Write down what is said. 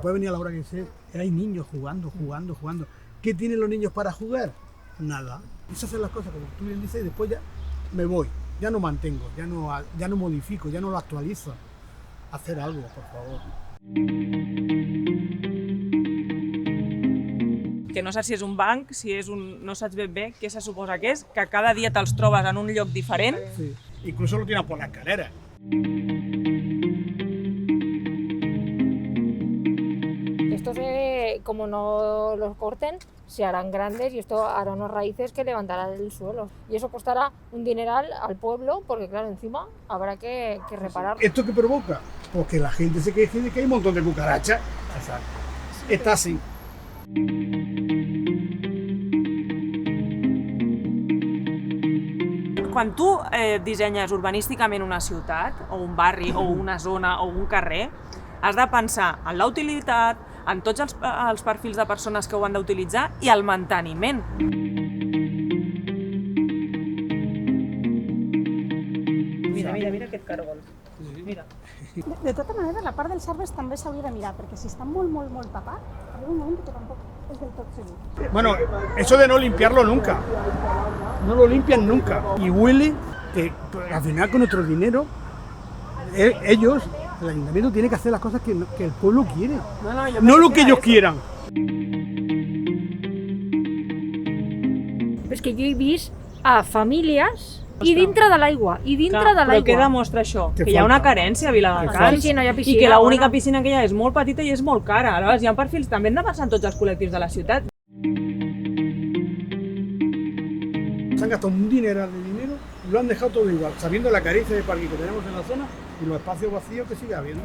puede venir a la hora que sea. Hay niños jugando. ¿Qué tienen los niños para jugar? Nada. Eso hacer las cosas como tú bien dices y después ya me voy. Ya no mantengo, ya no modifico, ya no lo actualizo. Hacer algo, por favor. Que no saps si és un banc, si és un... no saps ben bé què se suposa que és, que cada dia te'ls trobes en un lloc diferent. Sí. Incluso lo tiran por la escalera. Estos, como no los corten, se harán grandes y esto hará unas raíces que levantarán el suelo. Y eso costará un dineral al pueblo, porque claro, encima habrá que repararlo. ¿Esto qué provoca? Pues que la gente se queje de que hay un montón de cucarachas. Exacto. Está así. Quan tu dissenyes urbanísticament una ciutat, o un barri, o una zona, o un carrer, has de pensar en la utilitat, en tots els perfils de persones que ho han d'utilitzar i el manteniment. Mira aquest cargol. Mira. De tota manera, la part dels arbres també s'hauria de mirar, perquè si està molt tapat, arriba un moment que tampoc és del tot segur. Bueno, eso de no limpiarlo nunca. No lo limpian nunca. Y huele que al final con nuestro dinero, ellos, el ayuntamiento tiene que hacer las cosas que el pueblo quiere. No lo que ellos quieran. És que jo he vist a famílies i dintre de l'aigua, Però què demostra això? Que hi ha una carència a Viladecans Sí, no hi ha piscina, i que l'única piscina que hi ha és molt petita i és molt cara. Aleshores, hi ha perfils, també hem de pensar en tots els col·lectius de la ciutat. Se han gastado un dineral de dinero y lo han dejado todo igual, sabiendo la carencia de parque que tenemos en la zona y los espacios vacíos que sigue habiendo.